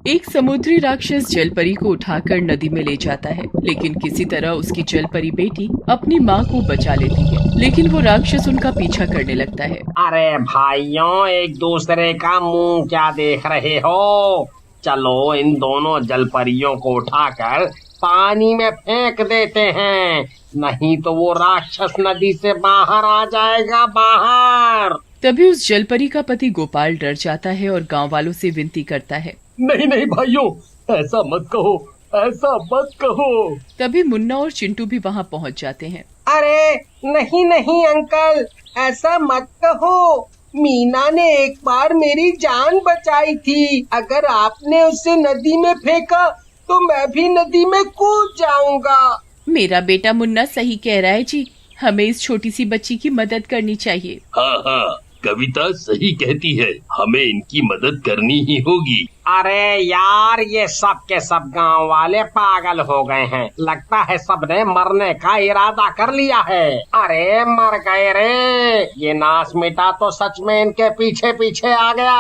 एक समुद्री राक्षस जलपरी को उठाकर नदी में ले जाता है, लेकिन किसी तरह उसकी जलपरी बेटी अपनी माँ को बचा लेती है। लेकिन वो राक्षस उनका पीछा करने लगता है। अरे भाइयों, एक दूसरे का मुंह क्या देख रहे हो? चलो इन दोनों जलपरियों को उठाकर पानी में फेंक देते हैं, नहीं तो वो राक्षस नदी से बाहर आ जाएगा, बाहर। तभी उस जलपरी का पति गोपाल डर जाता है और गांव वालों से विनती करता है, नहीं नहीं भाइयों, ऐसा मत कहो, ऐसा मत कहो। तभी मुन्ना और चिंटू भी वहाँ पहुँच जाते हैं। अरे नहीं नहीं अंकल, ऐसा मत कहो। मीना ने एक बार मेरी जान बचाई थी। अगर आपने उसे नदी में फेंका तो मैं भी नदी में कूद जाऊंगा। मेरा बेटा मुन्ना सही कह रहा है जी, हमें इस छोटी सी बच्ची की मदद करनी चाहिए। हाँ हाँ, कविता सही कहती है, हमें इनकी मदद करनी ही होगी। अरे यार, ये सब के सब गांव वाले पागल हो गए हैं। लगता है सबने मरने का इरादा कर लिया है। अरे मर गए रे, ये नास मिटा तो सच में इनके पीछे पीछे आ गया।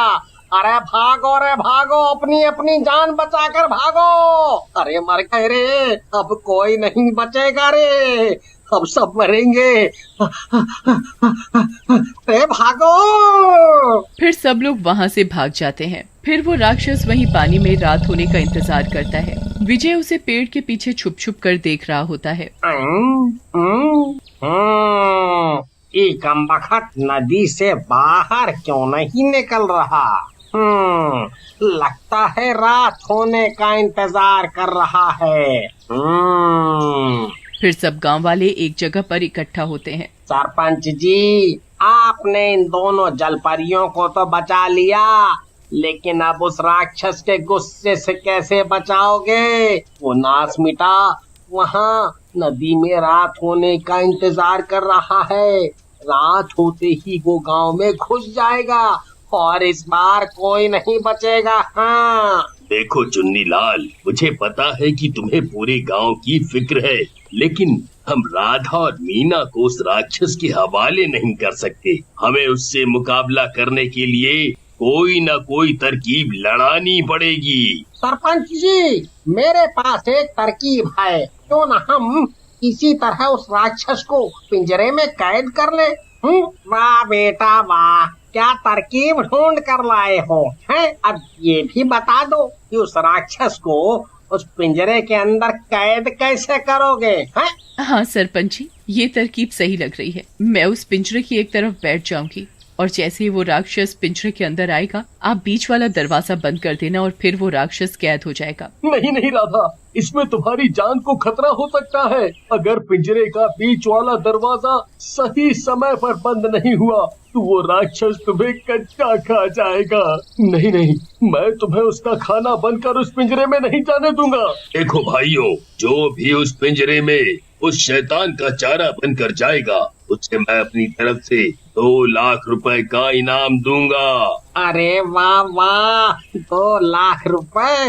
अरे भागो रे भागो, अपनी अपनी जान बचाकर भागो। अरे मर गए रे, अब कोई नहीं बचेगा रे, अब सब मरेंगे। अरे भागो। फिर सब लोग वहाँ से भाग जाते हैं। फिर वो राक्षस वहीं पानी में रात होने का इंतजार करता है। विजय उसे पेड़ के पीछे छुप छुप कर देख रहा होता है। ये कमबख्त नदी से बाहर क्यों नहीं निकल रहा? लगता है रात होने का इंतजार कर रहा है। फिर सब गांव वाले एक जगह पर इकट्ठा होते हैं। सरपंच जी, आपने इन दोनों जलपरियों को तो बचा लिया, लेकिन अब उस राक्षस के गुस्से से कैसे बचाओगे? वो नास मिटा वहाँ नदी में रात होने का इंतजार कर रहा है। रात होते ही वो गांव में घुस जाएगा और इस बार कोई नहीं बचेगा। हाँ देखो चुन्नी लाल, मुझे पता है कि तुम्हें पूरे गांव की फिक्र है, लेकिन हम राधा और मीना को उस राक्षस के हवाले नहीं कर सकते। हमें उससे मुकाबला करने के लिए कोई न कोई तरकीब लड़ानी पड़ेगी। सरपंच जी, मेरे पास एक तरकीब है। क्यों न हम इसी तरह उस राक्षस को पिंजरे में कैद कर ले? वाह बेटा वाह, क्या तरकीब ढूंढ कर लाए हो हैं? अब ये भी बता दो कि उस राक्षस को उस पिंजरे के अंदर कैद कैसे करोगे? हैं? हाँ सरपंच जी, ये तरकीब सही लग रही है। मैं उस पिंजरे की एक तरफ बैठ जाऊंगी और जैसे ही वो राक्षस पिंजरे के अंदर आएगा, आप बीच वाला दरवाजा बंद कर देना और फिर वो राक्षस कैद हो जाएगा। नहीं नहीं राधा, इसमें तुम्हारी जान को खतरा हो सकता है। अगर पिंजरे का बीच वाला दरवाजा सही समय पर बंद नहीं हुआ तो वो राक्षस तुम्हें कच्चा खा जाएगा। नहीं नहीं, मैं तुम्हें उसका खाना बनकर उस पिंजरे में नहीं जाने दूंगा। देखो भाइयों, जो भी उस पिंजरे में उस शैतान का चारा बनकर जाएगा, उससे मैं अपनी तरफ से 2 लाख रुपए का इनाम दूंगा। अरे वाह वाह, 2 लाख रुपए।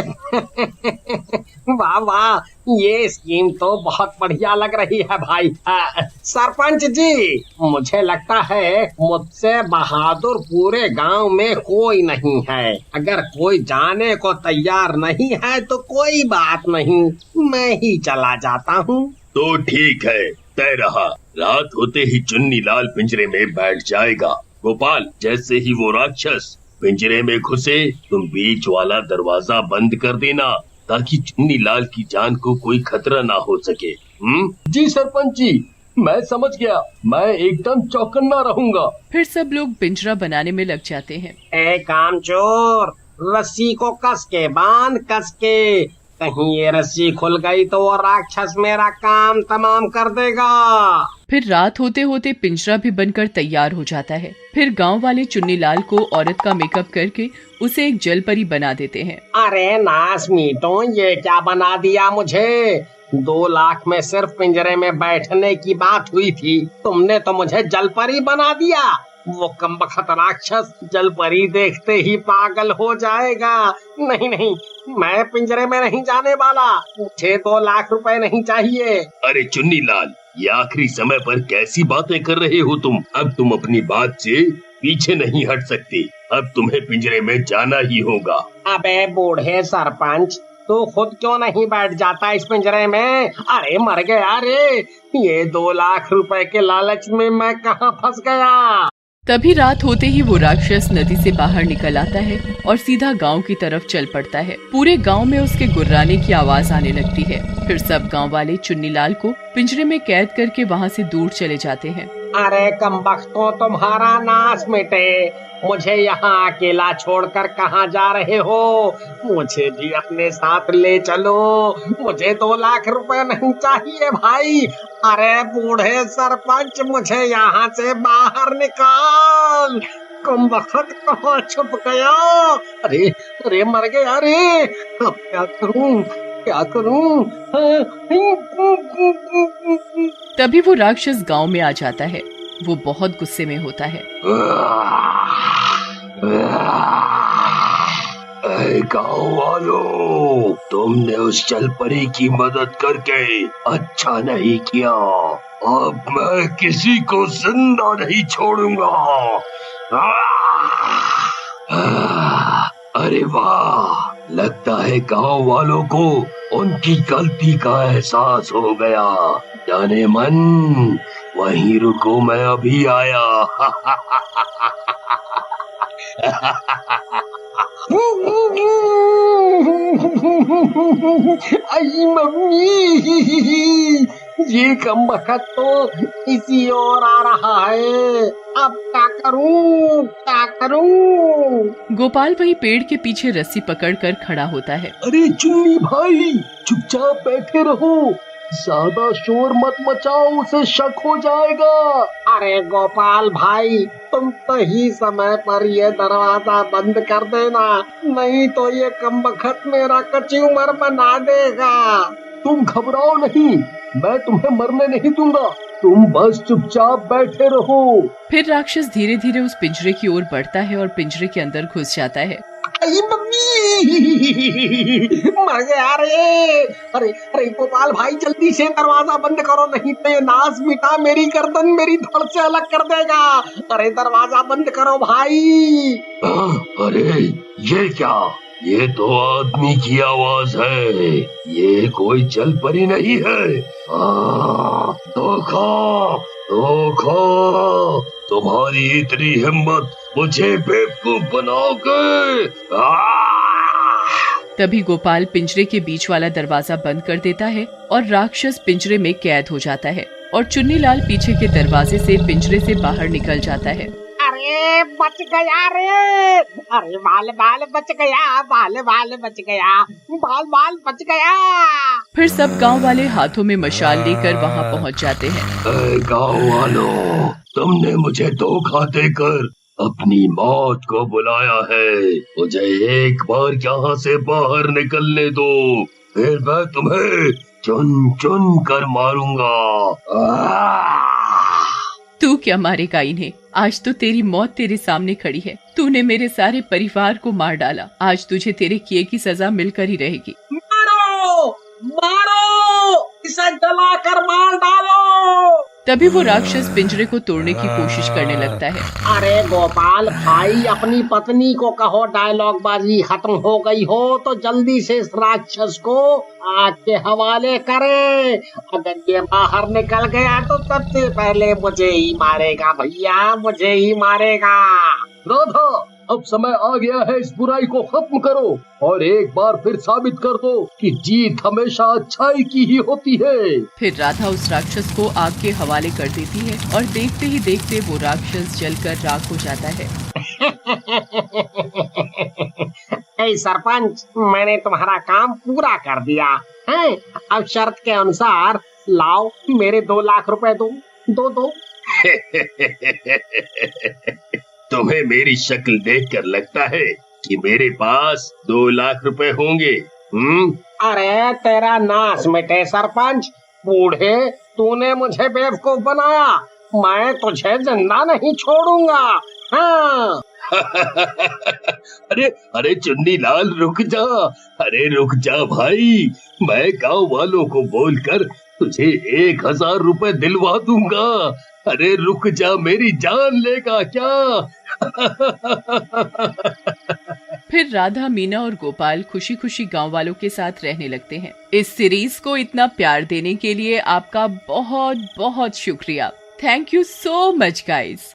वाह वाह, ये स्कीम तो बहुत बढ़िया लग रही है भाई। सरपंच जी, मुझे लगता है मुझसे बहादुर पूरे गांव में कोई नहीं है। अगर कोई जाने को तैयार नहीं है तो कोई बात नहीं, मैं ही चला जाता हूँ। तो ठीक है, तय रहा। रात होते ही चुन्नी लाल पिंजरे में बैठ जाएगा। गोपाल, जैसे ही वो राक्षस पिंजरे में घुसे, तुम बीच वाला दरवाजा बंद कर देना ताकि चुन्नी लाल की जान को कोई खतरा ना हो सके। जी सरपंच जी, मैं समझ गया। मैं एकदम चौकन्ना रहूंगा। फिर सब लोग पिंजरा बनाने में लग जाते हैं। ए कामचोर, रस्सी को कस के बांध, कस के। कहीं ये रस्सी खुल गई तो वो राक्षस मेरा काम तमाम कर देगा। फिर रात होते होते पिंजरा भी बनकर तैयार हो जाता है। फिर गांव वाले चुन्नी लाल को औरत का मेकअप करके उसे एक जलपरी बना देते हैं। अरे नास मीटो, ये क्या बना दिया मुझे? 2 लाख में सिर्फ पिंजरे में बैठने की बात हुई थी, तुमने तो मुझे जलपरी बना दिया। वो कमबख्त राक्षस जलपरी देखते ही पागल हो जाएगा। नहीं नहीं, मैं पिंजरे में नहीं जाने वाला। मुझे 2 लाख रुपए नहीं चाहिए। अरे चुन्नी लाल, ये आखिरी समय पर कैसी बातें कर रहे हो तुम? अब तुम अपनी बात से पीछे नहीं हट सकते। अब तुम्हें पिंजरे में जाना ही होगा। अबे बूढ़े सरपंच, तू खुद क्यों नहीं बैठ जाता इस पिंजरे में? अरे मर गया रे, ये 2 लाख रुपए के लालच में मैं कहाँ फंस गया। तभी रात होते ही वो राक्षस नदी से बाहर निकल आता है और सीधा गांव की तरफ चल पड़ता है। पूरे गांव में उसके गुर्राने की आवाज आने लगती है। फिर सब गांव वाले चुन्नीलाल को पिंजरे में कैद करके वहां से दूर चले जाते हैं। अरे कमबख्तों, तुम्हारा नाश मिटे, मुझे यहाँ अकेला छोड़कर कहाँ जा रहे हो? मुझे भी अपने साथ ले चलो, मुझे 2 लाख रुपए नहीं चाहिए भाई। अरे बूढ़े सरपंच, मुझे यहाँ से बाहर निकाल। कमबख्त कहाँ छुप गया? अरे अरे मर गया रे, अब क्या करूं, क्या करूं? तभी वो राक्षस गांव में आ जाता है। वो बहुत गुस्से में होता है। गाँव वालों, तुमने उस जलपरी की मदद करके अच्छा नहीं किया। अब मैं किसी को जिंदा नहीं छोड़ूंगा। अरे वाह, लगता है गांव वालों को उनकी गलती का एहसास हो गया। जाने मन, वहीं रुको, मैं अभी आया। आई मम्मी, ये कमबख्त तो इसी ओर आ रहा है। अब क्या करूं, क्या करूं? गोपाल वही पेड़ के पीछे रस्सी पकड़कर खड़ा होता है। अरे चुन्नी भाई, चुपचाप बैठे रहो, ज्यादा शोर मत मचाओ, उसे शक हो जाएगा। अरे गोपाल भाई, तुम तो ही समय पर ये दरवाजा बंद कर देना, नहीं तो ये कमबख्त मेरा कचूमर बना देगा। तुम घबराओ नहीं, मैं तुम्हें मरने नहीं दूंगा, तुम बस चुपचाप बैठे रहो। फिर राक्षस धीरे धीरे उस पिंजरे की ओर बढ़ता है और पिंजरे के अंदर घुस जाता है। आई मम्मी, मर गया रे। अरे अरे गोपाल भाई, जल्दी से दरवाजा बंद करो, नहीं तो ये नाश मिटा मेरी गर्दन मेरी धड़ से अलग कर देगा। अरे दरवाजा बंद करो भाई। अरे ये क्या? ये तो आदमी की आवाज है, ये कोई जलपरी नहीं है। धोखा, धोखा, तुम्हारी इतनी हिम्मत मुझे बेवकूफ बनाओगे? तभी गोपाल पिंजरे के बीच वाला दरवाजा बंद कर देता है और राक्षस पिंजरे में कैद हो जाता है और चुन्नीलाल पीछे के दरवाजे से पिंजरे से बाहर निकल जाता है। अरे बच गया रे, अरे बाल बाल बच गया, बाल बाल बच गया, बाल बाल बच गया। फिर सब गांव वाले हाथों में मशाल लेकर वहां पहुंच जाते हैं। गांव वालों, तुमने मुझे धोखा देकर अपनी मौत को बुलाया है, मुझे एक बार यहाँ से बाहर निकलने दो, फिर मैं तुम्हें चुन चुन कर मारूंगा। तू क्या मारेगा इन्हें? आज तो तेरी मौत तेरे सामने खड़ी है। तूने मेरे सारे परिवार को मार डाला, आज तुझे तेरे किए की सजा मिलकर ही रहेगी। मारो, मारो, इसे जलाकर मार डालो। तभी वो राक्षस पिंजरे को तोड़ने की कोशिश करने लगता है। अरे गोपाल भाई, अपनी पत्नी को कहो डायलॉग बाजी खत्म हो गई हो तो जल्दी से इस राक्षस को आग के हवाले करे। अगर ये बाहर निकल गया तो सबसे पहले मुझे ही मारेगा भैया, मुझे ही मारेगा। राधा, अब समय आ गया है, इस बुराई को खत्म करो और एक बार फिर साबित कर दो कि जीत हमेशा अच्छाई की ही होती है। फिर राधा उस राक्षस को आग के हवाले कर देती है और देखते ही देखते वो राक्षस जलकर राख हो जाता है। ए सरपंच, मैंने तुम्हारा काम पूरा कर दिया है। अब शर्त के अनुसार लाओ, मेरे 2 लाख रुपए दो, दो। तुम्हें मेरी शक्ल देखकर लगता है कि मेरे पास 2 लाख रुपए होंगे? अरे तेरा नाश मिटे सरपंच, बूढ़े, तूने मुझे बेवकूफ बनाया, मैं तुझे जिंदा नहीं छोड़ूंगा। हाँ। अरे अरे चुन्नीलाल, रुक जा, अरे रुक जा भाई, मैं गांव वालों को बोलकर तुझे 1000 रुपए दिलवा दूंगा। अरे रुक जा, मेरी जान लेगा क्या? फिर राधा, मीना और गोपाल खुशी खुशी गांव वालों के साथ रहने लगते हैं। इस सीरीज को इतना प्यार देने के लिए आपका बहुत बहुत शुक्रिया। Thank you so much guys.